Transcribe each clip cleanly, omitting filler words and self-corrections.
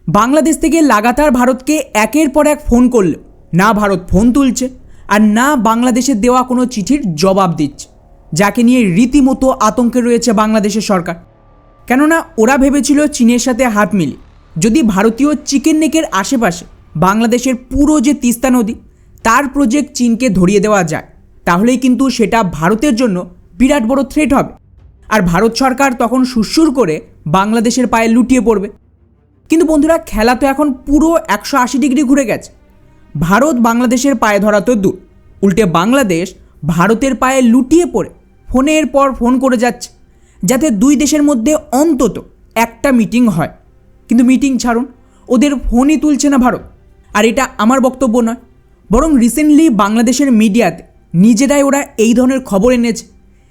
বাংলাদেশ থেকে লাগাতার ভারতকে একের পর এক ফোন করলেও না ভারত ফোন তুলছে আর না বাংলাদেশের দেওয়া কোনো চিঠির জবাব দিচ্ছে, যাকে নিয়ে রীতিমতো আতঙ্কে রয়েছে বাংলাদেশের সরকার। কেননা ওরা ভেবেছিল চীনের সাথে হাত মিলিয়ে যদি ভারতীয় চিকেন নেকের আশেপাশে বাংলাদেশের পুরো যে তিস্তা নদী তার প্রজেক্ট চীনকে ধরিয়ে দেওয়া যায়, তাহলেই কিন্তু সেটা ভারতের জন্য বিরাট বড় থ্রেট হবে। আর ভারত সরকার তখন সুরসুর করে বাংলাদেশের পায়ে লুটিয়ে পড়বে। কিন্তু বন্ধুরা, খেলা তো এখন পুরো 180 ডিগ্রি ঘুরে গেছে। ভারত বাংলাদেশের পায়ে ধরা তো দূর, উল্টে বাংলাদেশ ভারতের পায়ে লুটিয়ে পড়ে ফোনের পর ফোন করে যাচ্ছে যাতে দুই দেশের মধ্যে অন্তত একটা মিটিং হয়। কিন্তু মিটিং ছাড়ুন, ওদের ফোনই তুলছে না ভারত। আর এটা আমার বক্তব্য নয়, বরং রিসেন্টলি বাংলাদেশের মিডিয়াতে নিজেরাই ওরা এই ধরনের খবর এনেছে,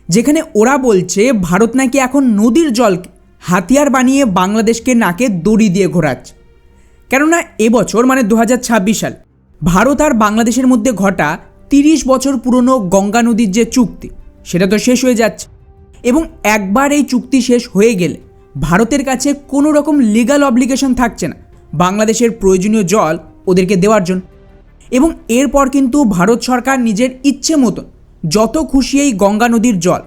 যেখানে ওরা বলছে ভারত নাকি এখন নদীর জলকে হাতিয়ার বানিয়ে বাংলাদেশকে নাকে দড়ি দিয়ে ঘোরাচ্ছে। কেননা এবছর মানে 2026 সাল ভারত আর বাংলাদেশের মধ্যে ঘটা 30 বছর পুরনো গঙ্গা নদীর যে চুক্তি সেটা তো শেষ হয়ে যাচ্ছে। এবং একবার এই চুক্তি শেষ হয়ে গেলে ভারতের কাছে কোনো রকম লিগ্যাল অব্লিগেশন থাকছে না বাংলাদেশের প্রয়োজনীয় জল ওদেরকে দেওয়ার জন্য। এবং এরপর কিন্তু ভারত সরকার নিজের ইচ্ছে মতন যত খুশি এই গঙ্গা নদীর জল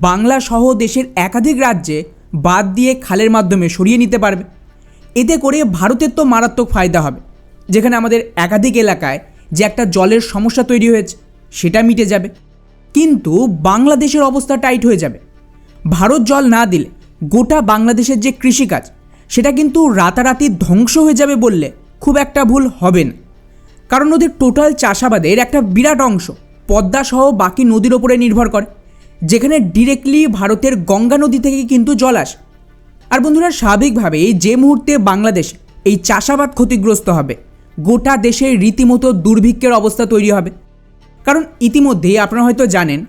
বাংলা সহ দেশের একাধিক রাজ্যে বাদ দিয়ে খালের মাধ্যমে সরিয়ে নিতে পারবে। এতে করে ভারতের তো মারাত্মক ফায়দা হবে, যেখানে আমাদের একাধিক এলাকায় যে একটা জলের সমস্যা তৈরি হয়েছে সেটা মিটে যাবে। কিন্তু বাংলাদেশের অবস্থা টাইট হয়ে যাবে। ভারত জল না দিলে গোটা বাংলাদেশের যে কৃষিকাজ সেটা কিন্তু রাতারাতি ধ্বংস হয়ে যাবে বললে খুব একটা ভুল হবে না। কারণ ওদের টোটাল চাষাবাদের একটা বিরাট অংশ পদ্মা সহ বাকি নদীর ওপরে নির্ভর করে, যেখানে ডিরেক্টলি ভারতের গঙ্গা নদী থেকে কিন্তু জল আসে। আর বন্ধুরা, স্বাভাবিকভাবেই যে মুহূর্তে বাংলাদেশে এই চাষাবাদ ক্ষতিগ্রস্ত হবে গোটা দেশের রীতিমতো দুর্ভিক্ষের অবস্থা তৈরি হবে। কারণ ইতিমধ্যেই আপনারা হয়তো জানেন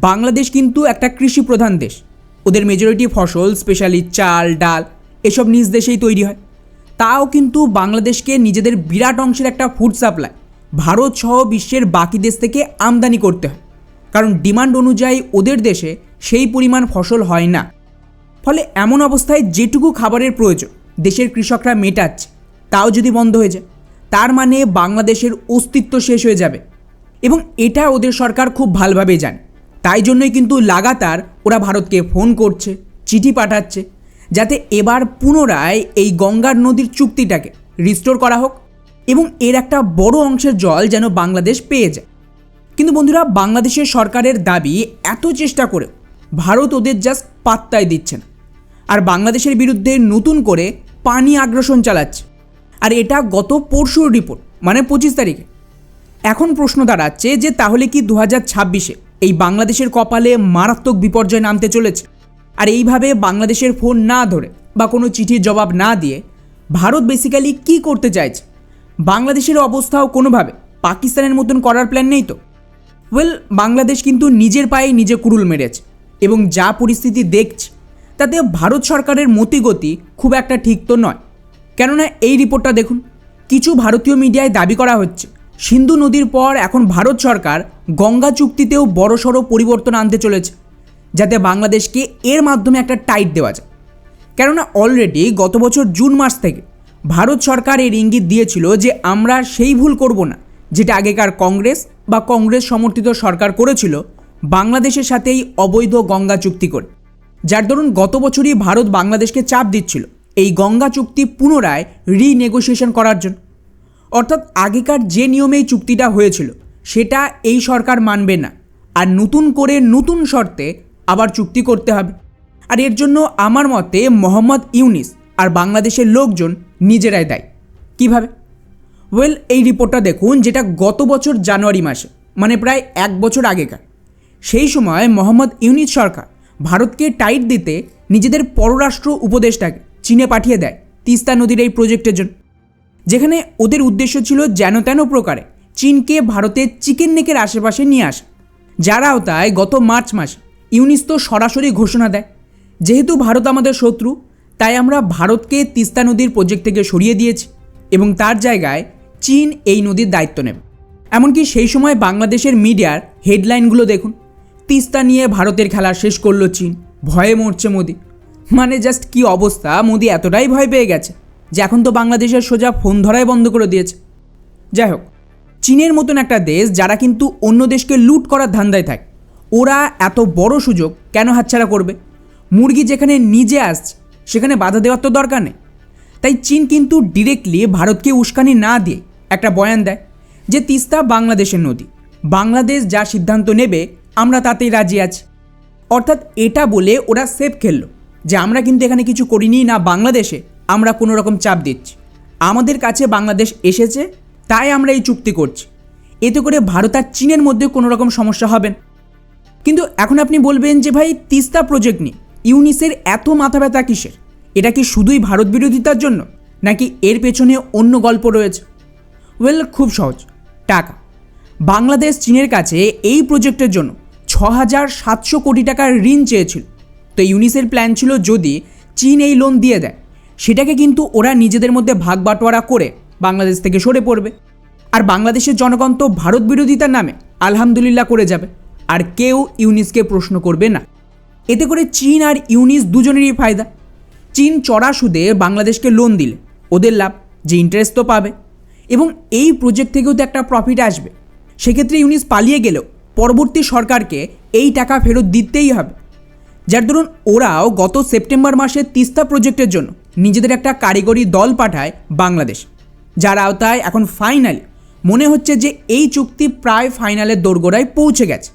বাংলাদেশ কিন্তু একটা কৃষি প্রধান দেশ। ওদের মেজরিটি ফসল স্পেশালি চাল ডাল এসব নিজ দেশেই তৈরি হয়। তাও কিন্তু বাংলাদেশকে নিজেদের বিরাট অংশের একটা ফুড সাপ্লাই ভারত সহ বিশ্বের বাকি দেশ থেকে আমদানি করতে হয়, কারণ ডিমান্ড অনুযায়ী ওদের দেশে সেই পরিমাণ ফসল হয় না। ফলে এমন অবস্থায় যেটুকু খাবারের প্রয়োজন দেশের কৃষকরা মেটাচ্ছে তাও যদি বন্ধ হয়ে যায়, তার মানে বাংলাদেশের অস্তিত্ব শেষ হয়ে যাবে। এবং এটা ওদের সরকার খুব ভালোভাবে জানে। তাই জন্যই কিন্তু লাগাতার ওরা ভারতকে ফোন করছে, চিঠি পাঠাচ্ছে, যাতে এবার পুনরায় এই গঙ্গার নদীর চুক্তিটাকে রিস্টোর করা হোক এবং এর একটা বড় অংশের জল যেন বাংলাদেশ পেয়ে যায়। কিন্তু বন্ধুরা, বাংলাদেশের সরকারের দাবি এত চেষ্টা করেও ভারত ওদের জাস্ট পাত্তাই দিচ্ছে না, আর বাংলাদেশের বিরুদ্ধে নতুন করে পানি আগ্রাসন চালাচ্ছে। আর এটা গত পরশুর রিপোর্ট, মানে 25 তারিখে। এখন প্রশ্ন দাঁড়াচ্ছে যে তাহলে কি 2026-এ এই বাংলাদেশের কপালে মারাত্মক বিপর্যয় নামতে চলেছে? আর এইভাবে বাংলাদেশের ফোন না ধরে বা কোনো চিঠির জবাব না দিয়ে ভারত বেসিক্যালি কি করতে চাইছে? বাংলাদেশের অবস্থাও কোনোভাবে পাকিস্তানের মতন করার প্ল্যান নেই তো? বাংলাদেশ কিন্তু নিজের পায়ে নিজে কুড়ুল মেরেছে এবং যা পরিস্থিতি দেখছে তাতে ভারত সরকারের মতিগতি খুব একটা ঠিক তো নয়। কেননা এই রিপোর্টটা দেখুন, কিছু ভারতীয় মিডিয়ায় দাবি করা হচ্ছে সিন্ধু নদীর পর এখন ভারত সরকার গঙ্গা চুক্তিতেও বড়সড় পরিবর্তন আনতে চলেছে, যাতে বাংলাদেশকে এর মাধ্যমে একটা টাইট দেওয়া যায়। কেননা অলরেডি গত বছর জুন মাস থেকে ভারত সরকার এর ইঙ্গিত দিয়েছিল যে আমরা সেই ভুল করব না যেটা আগেকার কংগ্রেস বা কংগ্রেস সমর্থিত সরকার করেছিল বাংলাদেশের সাথেই অবৈধ গঙ্গা চুক্তি করে, যার দরুন গত বছরই ভারত বাংলাদেশকে চাপ দিচ্ছিল এই গঙ্গা চুক্তি পুনরায় রিনেগোসিয়েশন করার জন্য। অর্থাৎ আগেকার যে নিয়মে এই চুক্তিটা হয়েছিল সেটা এই সরকার মানবে না, আর নতুন করে নতুন শর্তে আবার চুক্তি করতে হবে। আর এর জন্য আমার মতে মোহাম্মদ ইউনিস আর বাংলাদেশের লোকজন নিজেরাই দায়ী। কীভাবে? এই রিপোর্টটা দেখুন, যেটা গত বছর জানুয়ারি মাসে, মানে প্রায় 1 বছর আগেকার। সেই সময় মোহাম্মদ ইউনিস সরকার ভারতকে টাইট দিতে নিজেদের পররাষ্ট্র উপদেষ্টাকে চীনে পাঠিয়ে দেয় তিস্তা নদীর এই প্রজেক্টের জন্য, যেখানে ওদের উদ্দেশ্য ছিল যেন তেন প্রকারে চীনকে ভারতের চিকেন নেকের আশেপাশে নিয়ে আসে। যার আওতায় গত মার্চ মাসে ইউনিস তো সরাসরি ঘোষণা দেয়, যেহেতু ভারত আমাদের শত্রু তাই আমরা ভারতকে তিস্তা নদীর প্রজেক্ট থেকে সরিয়ে দিয়েছি এবং তার জায়গায় চীন এই নদীর দায়িত্ব নেবে। এমনকি সেই সময় বাংলাদেশের মিডিয়ার হেডলাইনগুলো দেখুন, তিস্তা নিয়ে ভারতের খেলা শেষ করলো চীন, ভয়ে মরছে মোদি। মানে জাস্ট কি অবস্থা, মোদি এতটাই ভয় পেয়ে গেছে যে এখন তো বাংলাদেশের সোজা ফোন ধরাই বন্ধ করে দিয়েছে। যাই হোক, চীনের মতন একটা দেশ যারা কিন্তু অন্য দেশকে লুট করার ধান্দায় থাকে, ওরা এত বড় সুযোগ কেন হাতছাড়া করবে? মুরগি যেখানে নিজে আসছে সেখানে বাধা দেওয়ার তো দরকার নেই। তাই চীন কিন্তু ডিরেক্টলি ভারতকে উস্কানি না দিয়ে একটা বয়ান দেয় যে তিস্তা বাংলাদেশের নদী, বাংলাদেশ যা সিদ্ধান্ত নেবে আমরা তাতেই রাজি আছি। অর্থাৎ এটা বলে ওরা সেফ খেললো যে আমরা কিন্তু এখানে কিছু করিনি, না বাংলাদেশে আমরা কোনো রকম চাপ দিচ্ছি, আমাদের কাছে বাংলাদেশ এসেছে তাই আমরা এই চুক্তি করছি। এতে করে ভারত আর চীনের মধ্যে কোনো রকম সমস্যা হবে না। কিন্তু এখন আপনি বলবেন যে ভাই তিস্তা প্রজেক্ট নিয়ে ইউনিসের এত মাথা ব্যথা কিসের? এটা কি শুধুই ভারত বিরোধিতার জন্য, নাকি এর পেছনে অন্য গল্প রয়েছে? ওয়েল, খুব সহজ, টাকা। বাংলাদেশ চীনের কাছে এই প্রজেক্টের জন্য 6,700 কোটি টাকার ঋণ চেয়েছিল। তো ইউনিসের প্ল্যান ছিল যদি চীন এই লোন দিয়ে দেয় সেটাকে কিন্তু ওরা নিজেদের মধ্যে ভাগ বাটোয়ারা করে বাংলাদেশ থেকে সরে পড়বে। আর বাংলাদেশের জনগণ তো ভারত বিরোধিতার নামে আলহামদুলিল্লাহ করে যাবে, আর কেউ ইউনিসকে প্রশ্ন করবে না। এতে করে চীন আর ইউনিস দুজনেরই ফায়দা। চীন চড়া সুদে বাংলাদেশকে লোন দিলে ওদের লাভ, যে ইন্টারেস্ট তো পাবে, এবং এই প্রজেক্ট থেকেও তো একটা প্রফিট আসবে। সেক্ষেত্রে ইউনিস পালিয়ে গেলেও পরবর্তী সরকারকে এই টাকা ফেরত দিতেই হবে। যার দরুন ওরাও গত সেপ্টেম্বর মাসে তিস্তা প্রজেক্টের জন্য নিজেদের একটা কারিগরি দল পাঠায় বাংলাদেশ, যার আওতায় এখন ফাইনালি মনে হচ্ছে যে এই চুক্তি প্রায় ফাইনালের দোরগোড়ায় পৌঁছে গেছে।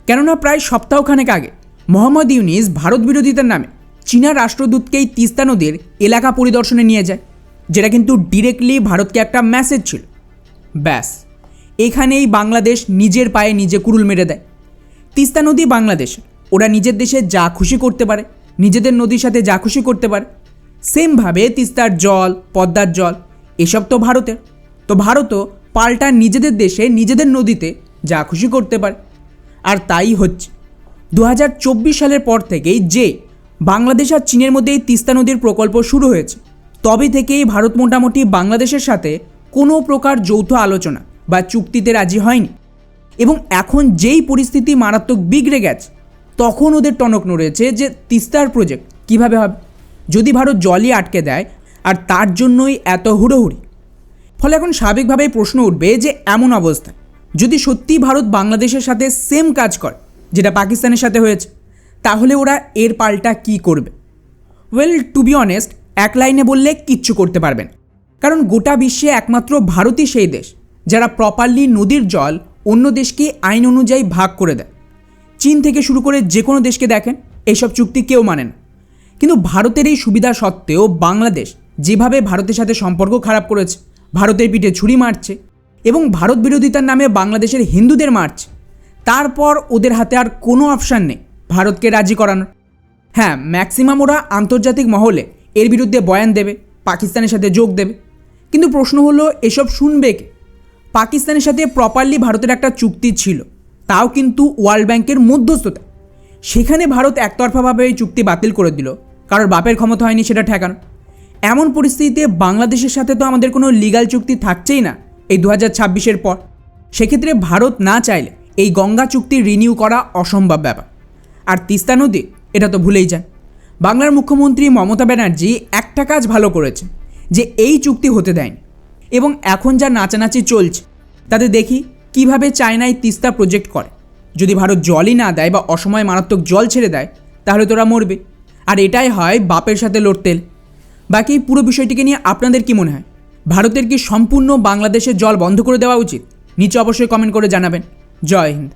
কেননা প্রায় সপ্তাহখানেক আগে মোহাম্মদ ইউনিস ভারত বিরোধিতার নামে চীনা রাষ্ট্রদূতকেই তিস্তা নদীর এলাকা পরিদর্শনে নিয়ে যায়, যেটা কিন্তু ডিরেক্টলি ভারতকে একটা মেসেজ ছিল। ব্যাস, এখানেই বাংলাদেশ নিজের পায়ে নিজে কুড়ুল মেরে দেয়। তিস্তা নদী বাংলাদেশ, ওরা নিজের দেশে যা খুশি করতে পারে, নিজেদের নদীর সাথে যা খুশি করতে পারে। সেমভাবে তিস্তার জল, পদ্মার জল এসব তো ভারতের। তো ভারতও পাল্টা নিজেদের দেশে নিজেদের নদীতে যা খুশি করতে পারে। আর তাই হচ্ছে 2024 সালের পর থেকেই যে বাংলাদেশ আর চীনের মধ্যে এই তিস্তা নদীর প্রকল্প শুরু হয়েছে, তবে থেকেই ভারত মোটামুটি বাংলাদেশের সাথে কোনো প্রকার যৌথ আলোচনা বা চুক্তিতে রাজি হয়নি। এবং এখন যেই পরিস্থিতি মারাত্মক বিগড়ে গেছে, তখন ওদের টনক নড়েছে যে তিস্তার প্রজেক্ট কিভাবে হবে যদি ভারত জলই আটকে দেয়, আর তার জন্যই এত হুড়োহুড়ি। ফলে এখন স্বাভাবিকভাবেই প্রশ্ন উঠবে যে এমন অবস্থা যদি সত্যি ভারত বাংলাদেশের সাথে সেম কাজ করে যেটা পাকিস্তানের সাথে হয়েছে, তাহলে ওরা এর পাল্টা কি করবে? ওয়েল, টু বি অনেস্ট, এক লাইনে বললে কিচ্ছু করতে পারবেন। কারণ গোটা বিশ্বে একমাত্র ভারতই সেই দেশ যারা প্রপারলি নদীর জল অন্য দেশকে আইন অনুযায়ী ভাগ করে দেয়। চীন থেকে শুরু করে যে কোনো দেশকে দেখেন, এইসব চুক্তি কেউ মানে না। কিন্তু ভারতের এই সুবিধা সত্ত্বেও বাংলাদেশ যেভাবে ভারতের সাথে সম্পর্ক খারাপ করেছে, ভারতের পিঠে ছুরি মারছে এবং ভারত বিরোধিতার নামে বাংলাদেশের হিন্দুদের মারছে, তারপর ওদের হাতে আর কোনো অপশান নেই ভারতকে রাজি করানোর। হ্যাঁ, ম্যাক্সিমাম ওরা আন্তর্জাতিক মহলে এর বিরুদ্ধে বয়ান দেবে, পাকিস্তানের সাথে যোগ দেবে। কিন্তু প্রশ্ন হলো এসব শুনবে কে? পাকিস্তানের সাথে প্রপারলি ভারতের একটা চুক্তি ছিল, তাও কিন্তু ওয়ার্ল্ড ব্যাংকের মধ্যস্থতা। সেখানে ভারত একতরফাভাবে এই চুক্তি বাতিল করে দিল, কারোর বাপের ক্ষমতা হয়নি সেটা ঠেকানো। এমন পরিস্থিতিতে বাংলাদেশের সাথে তো আমাদের কোনো লিগ্যাল চুক্তি থাকছেই না এই 2026-এর পর। সেক্ষেত্রে ভারত না চাইলে এই গঙ্গা চুক্তি রিনিউ করা অসম্ভব ব্যাপার। আর তিস্তা নদী, এটা তো ভুলেই যান। বাংলার মুখ্যমন্ত্রী মমতা ব্যানার্জি একটা কাজ ভালো করেছে, যে এই চুক্তি হতে দেয়নি। এবং এখন যা নাচানাচি চলছে তাতে দেখি কিভাবে চায়নায় তিস্তা প্রজেক্ট করে। যদি ভারত জলই না দেয় বা অসময়ে মারাত্মক জল ছেড়ে দেয়, তাহলে তোরা মরবে। আর এটাই হয় বাপের সাথে লড়তেল। বাকি পুরো বিষয়টিকে নিয়ে আপনাদের কি মনে হয়? ভারতের কি সম্পূর্ণ বাংলাদেশের জল বন্ধ করে দেওয়া উচিত? নিচে অবশ্যই কমেন্ট করে জানাবেন। জয় হিন্দ।